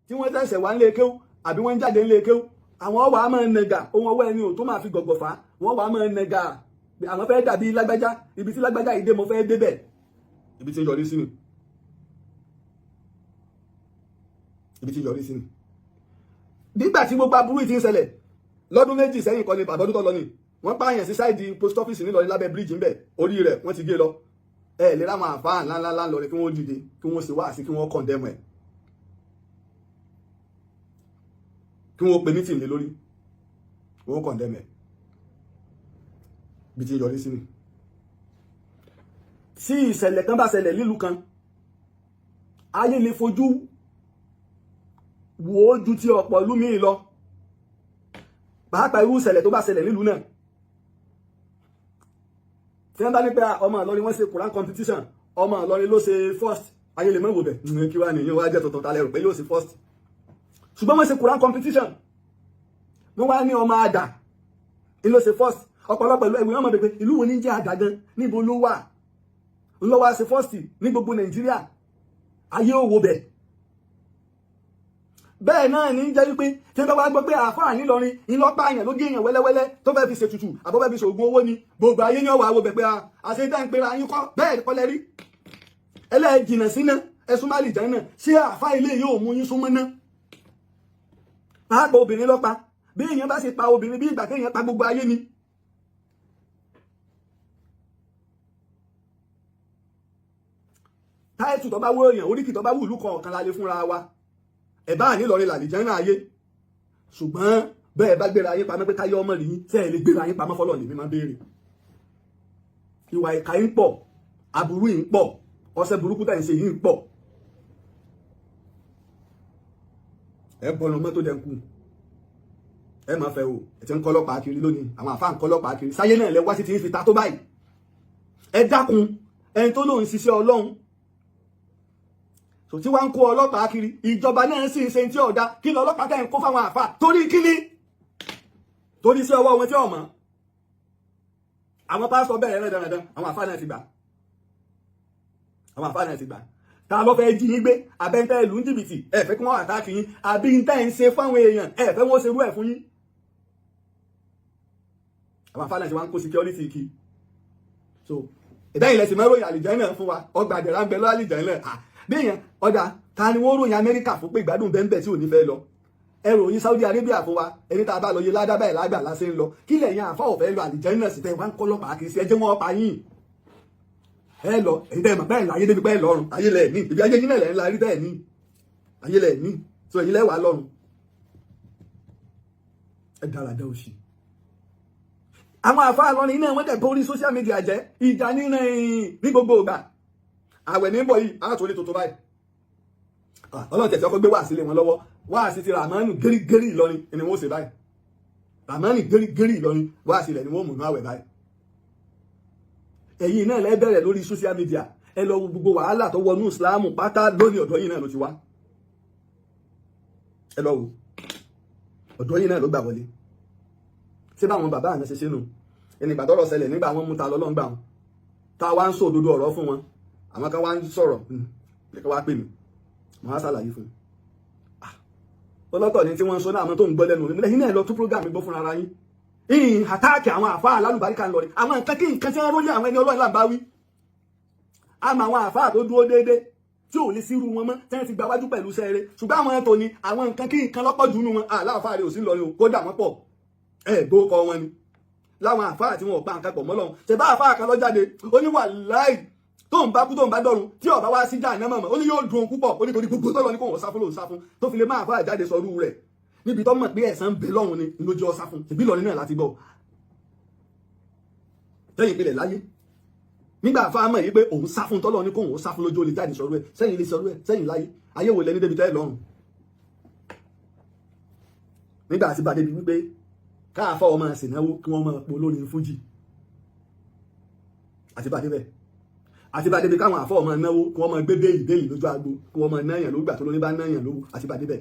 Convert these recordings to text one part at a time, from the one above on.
tí wọ́n tẹ̀sẹ̀ wá nílé kéwú àbí wọ́n jáde nílé kéwú àwọn wàá máa nẹgà ohun ọwọ́ ẹni ò tó máa fi gọ̀gọ̀ fà wọ́n wàá máa nẹgà àwọn fẹ́ dàbí lágbájá ibi tí lágbájá ìdè mo fẹ́ débẹ̀ ibi tí ń yọrí sínú nígbà tí gbogbo aburú ti ń ṣẹlẹ̀ lọ́dún méjì sẹ́yìn kan ní àbọ̀dún tó lọ ní wọ́n pààyàn sí sáìdì post office nílọrin lábẹ́ bíríìjì ńbẹ̀ orí rẹ̀ wọ́n ti gé lọ ẹ lè ráwọn àfáà ńláńlá lọrin kí wọ́n dìde kí wọ́n ṣe wáàsí kí wọ́n kọ̀ndẹ́mù ẹ̀ kí wọ́n pe mítìn lé lórí wọ́n kọ̀ndẹ́mù ẹ̀ bí ti yọrí sí ni tí ìṣẹ̀lẹ̀ kan bá ṣẹlẹ̀ nílùú kan ayé lè fojú wò ó ju ti ọ̀pọ̀ ìlú míì lọ pàápàá irú ìṣẹ̀lẹ̀ tó bá ṣẹlẹ̀ nílùú náà tí wọ́n bá ní pé ọmọ Ìlọrin wọ́n ṣe Quran competition ọmọ Ìlọrin ló ṣe first ayé lè mẹ́wò bẹ̀ kí wá nìyẹn wá jẹ́ tuntun talẹ̀ rò pé yóò ṣe first ṣùgbọ́n wọ́n ṣe Quran competition wọ́n wá ní ọmọ àdà ní ló ṣe first ọ̀pọ̀lọpọ̀ ìlú ẹ̀wọ̀n ọmọ bẹ̀pẹ̀ ìlú wo ní jẹ́ àdà gan níbo ló wà ló wá ṣe first ní gbogbo Nàìjíríà ayé òwò bẹ̀ bẹ́ẹ̀ náà ní jẹ́ wípé tí wọ́n bá gbọ́ pé àáfàá nílọrin ìlọ́pàá àyàn ló gé èèyàn wẹ́lẹ́wẹ́lẹ́ tó fẹ́ fi ṣètùtù àbọ̀ fẹ́ fi ṣògùn owó ni gbogbo ayé ní ọ̀wà àwọ̀ bẹ̀ pé àṣetá ń pera yín kọ́ bẹ́ẹ̀ kọ́lẹ́ rí ẹlẹ́ẹ̀jìnà síná ẹ̀sùn máàlì jẹ́ náà ṣé àáfàá ilé yóò mú yín súnmọ́ ná pàápàá obìnrin lọ́pa bí èèyàn bá ṣe pa obìnrin bí ìgbà kéèyàn pa gbogbo ayé ni táìtù tó bá wó èèyàn oríkì tó bá wù ìlú kọ̀ọ̀kan la lè fúnra wa ẹ̀bá nílọrin làlìjẹ́ náà ayé ṣùgbọ́n bẹ́ẹ̀ bá gbéra ayé pamọ́ pé káyé ọmọ rí yín tẹ́ ẹ lè gbéra ayé pamọ́ fọlọ́ lèmi máa béèrè ìwà ìka yín pọ̀ aburú yín pọ̀ ọṣẹ́ burúkú tẹ̀ ń ṣe yín pọ̀ ẹ bọ́nu mọ́tò dẹ́kun ẹ máa fẹ́ o ẹ ti ń kọ́lọ́pàá kiri lónìí àwọn àfáà ń kọ́lọ́pàá kiri sáyé náà lẹ wá sí ti ń fi ta tó báyìí ẹ dákun ẹni tó lóun ṣiṣẹ́ Ọlọ́run so tí wọ́n ń kó ọlọ́pàá kiri ìjọba náà sì ń ṣe tí ọ̀dá kí lọ ọlọ́pàá tẹ́ ń kó fáwọn àfà torí kíní torí sí ọwọ́ wọn tí ọmọ àwọn pásítọ̀ bẹ̀rẹ̀ rẹ̀ dandan àwọn àfà náà ti gbà ta ló fẹ́ jí yín gbé abẹ́ntẹ́ ìlú ń jìbìtì ẹ fẹ́ kí wọ́n àtàkì yín àbí ń tẹ́ ń ṣe fáwọn èèyàn ẹ fẹ́ wọ́n ṣerú ẹ̀ fún yín àwọn àfà náà ti wá ń kó security kí so ìdáyìn lẹ́sìn mẹ́ròyìn àlìjẹ́ náà fún wa ọgbà àdẹ̀rà ń bẹ lọ́ àlìjẹ́ náà béèyàn ọ̀dà ta ni wọ́n ròyìn Amẹ́ríkà fún pé ìgbádùn bẹ́ẹ̀ tí ò ní fẹ́ lọ ẹ ròyìn Saudi Arabia fún wa ẹni tá a bá lọ yé ládàbà ẹ̀ lágbà lásán ń lọ kí lẹ́yìn àfa ọ̀fẹ́ lọ àlìjẹ́nà sí tẹ́ wá ń kọ́ lọ́pàá kì í sí ẹjẹ́ wọn pa yín ẹ lọ èyí tẹ́ ẹ̀ mọ̀ bẹ́ẹ̀ láyé débi pẹ́ lọ́rùn ayé lẹ̀ ní ibi ayé yín náà lẹ̀ ń la rí bẹ́ẹ̀ ní ayé lẹ̀ ní tó èyí lẹ́wà lọ́rùn ẹ dáradá òṣì àwọn àfa àlọ́ni iná wọn kẹ̀ borí social media jẹ́ ìjà ní gbogbo ìgbà àwẹ̀ ní bọ̀ yìí àtòrí tuntun báyìí ọlọ́run tẹ̀sí ọkọ̀ gbé wá sílé wọn lọ́wọ́ wá sí ti Ràmánù gẹ́rígẹ́rí Ìlọrin ni wọ́n ṣe báyìí Ràmánù gẹ́rígẹ́rí Ìlọrin wá sílẹ̀ ni wọ́n mú àwẹ̀ báyìí ẹ̀yin náà lẹ́ bẹ̀rẹ̀ lórí social media ẹ lọ wo gbogbo wàhálà tó wọnú ìsìláàmù pátá lónìí ọ̀dọ̀ yìí náà ló ti wá ẹ lọ wo ọ̀dọ̀ yìí náà ló gbà wọlé ṣé báwọn bàbá àná ṣe ṣe nù ẹni ìgbà tọ́rọ̀ ṣẹlẹ̀ nígbà wọn mú ta lọ́lọ́ gbà wọn tá a wá ń sọ òdodo ọ̀rọ̀ fún wọn àwọn kan wá ń sọ̀rọ̀ ẹ̀ka wá pè mí mo wá ṣàlàyé fún un ọlọ́tọ̀ ni tí wọ́n ń sọ náà àwọn tó ń gbọ́ lẹ́nu lẹ́yìn náà lọ tún program gbọ́ fúnra ara yín ìhìn àtáàkì àwọn àfáà alálùbáríkà ń lọ rí àwọn nǹkan kí nǹkan tí wọ́n rólé àwọn ẹni Ọlọ́run làbá wí àmọ́ àwọn àfáà tó dúró déédé tí ò lè sírú wọn mọ́ tí wọ́n ti gba wájú pẹ̀lú sẹ́ẹ̀rẹ́ ṣùgbọ́n àwọn ẹ̀tọ́ ni àwọn nǹkan kí nǹkan lọ́pọ̀ jù nù wọn aláàfáà rẹ̀ ò sí lọrin o kódà wọ́n pọ̀ gbókọ wọn ni láwọn àfáà tí wọn ò pa nǹkan pọ̀ mọ́lọ́run ṣe bá àfáà kan lọ́jáde ó ní wàláì tó ń bá kú tó ń bá dọ̀run tí ọba wá sí jà náà mọ̀mọ́ ó ní yóò dùn púpọ̀ ó ní torí gbogbo tọ́lọ ní kò wọ́n sá fún lòun sá fún tó fi lè máa fà jáde sọrú rẹ̀ níbi tó mọ̀ pé ẹ̀san bẹ lọ́run ni lójú ọsá fún ìbí lọ́rin náà láti gbọ́ lẹ́yìn ìpìlẹ̀ láyé nígbà fáamọ̀ yìí pé òun sá fún tọ́lọ ní kò wọ́n sá fún lójú olè jáde sọrú ẹ̀ sẹ́yìn ilé sọrú ẹ̀ sẹ́yìn láyé ayé wò lẹ́ni débi tẹ́ lọ́run nígbà àti bàdé bi wípé káàfọ́ ọmọ àsìnáwó kí wọ́n máa po lórí fújì àti bàdé bẹ́ẹ̀ àti bá débi káwọn àfọ ọmọ náwó kí wọ́n máa gbé béèlì lójú agbo kí wọ́n máa náyàn ló gbà tó lóní bá náyàn lówó àti bá débẹ̀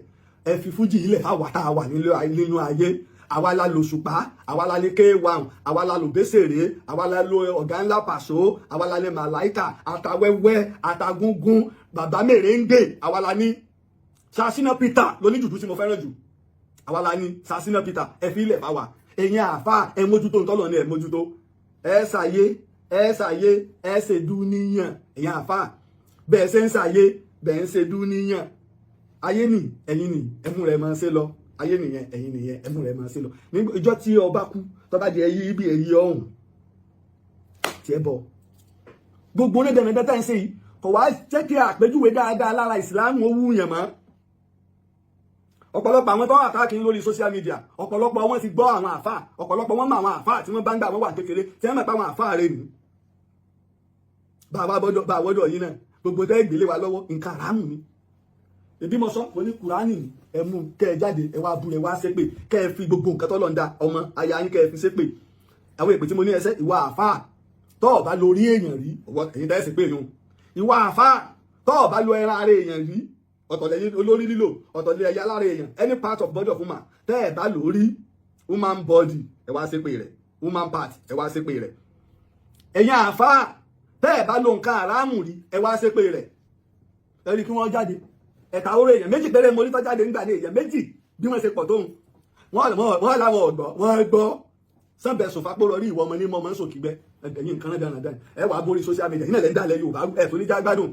ẹ fi fújì ilẹ̀ fáwa tá a wà nínú ayé àwa la lo ṣùpá àwa la lè K1 àwa la lo bẹ́sẹ̀rẹ́ àwa la lo ọ̀gá ńlá pàṣọ àwa la lè màláìkà àtàwẹ́wẹ́ àtàgúngún bàbá mèrèǹgbè àwa la ní Sasina Peter ló ní jùjú tí mo fẹ́ràn jù àwa la ní Sasina Peter ẹ fi ilẹ̀ fáwa ẹ̀yin àáfà ẹ mójútó ntọ́lọ́ ní ẹ mójútó ẹ ṣàyé ẹ ṣe dúníyàn ẹ̀yin àáfà bẹ́ẹ̀ ṣe ń ṣàyé bẹ́ẹ̀ ń ṣe dúníyàn ayé nì ẹ̀yin nì ẹmú rẹ̀ máa ṣe lọ ayé nìyẹn ẹ̀yin nìyẹn ẹmú rẹ̀ máa ṣe lọ ní ìjọ tí ọba kú tọ́ba di ẹyí ibi èyí ọ̀hún tiẹ̀ bọ̀ gbogbo onídẹ̀ẹ́dẹ́ tá ń ṣe yìí kò wá jẹ́ kí àpèjúwe dáadáa lára ìsìláàmù ó wúyàn mọ́ ọ̀pọ̀lọpọ̀ àwọn tó wà káàkiri lórí social media ọ̀pọ̀lọpọ̀ wọn ti gbọ́ àwọn àfà ọ̀pọ̀lọpọ̀ wọn mọ àwọn àfà tí wọ́n bá ń gbà wọ́n wà kékeré tí wọ́n mọ̀ pé àwọn àfà rẹ̀ nì bá àwọ́dọ̀ yìí náà gbogbo tẹ́ ìgbélé wa lọ́wọ́ nǹkan àrámù ni ìbí mo sọ mo ní kùránì ẹ mú kẹ́ ẹ jáde ẹ wá bu ẹ wá ṣépè kẹ́ ẹ fi gbogbo nǹkan tọ́lọ́ ń da ọmọ aya yín kẹ́ ẹ fi ṣépè àwọn èpè tí mo ní ẹsẹ̀ ìwà àfà tọ́ ọ̀ bá lórí èèyàn rí ẹ̀yin dá ẹ̀sìn pé nù ìwà àfà tọ́ ọ̀ bá lo ẹran ara èèyàn rí ọ̀tọ̀ lẹ́yìn olórí lílò ọ̀tọ̀ lẹ́yìn ẹ̀yà lára èèyàn any part of body of woman tẹ́ ẹ̀ bá lórí woman body ẹ wá ṣépè rẹ̀ woman part ẹ wá ṣépè rẹ̀ ẹ̀yin àfà tẹ́ ẹ̀ bá lo nǹkan àrámù rí ẹ wá ṣépè rẹ̀ ẹ rí kí wọ́n jáde ẹ̀ka oró èèyàn méjì péré mo rí tó jáde nígbà ní èèyàn méjì bí wọ́n ṣe pọ̀ tóun wọ́n láwọn ọ̀dọ́ wọ́n gbọ́ sànbẹ̀sùn fapórọ̀ rí ìwọ ọmọ ní mọ́ ọmọ ń sòkìgbẹ́ ẹ̀yìn nǹkan náà dáná ẹ wàá borí social media yìí náà lẹ́ ń dálẹ̀ Yorùbá ẹ̀ tó ní já gbádùn.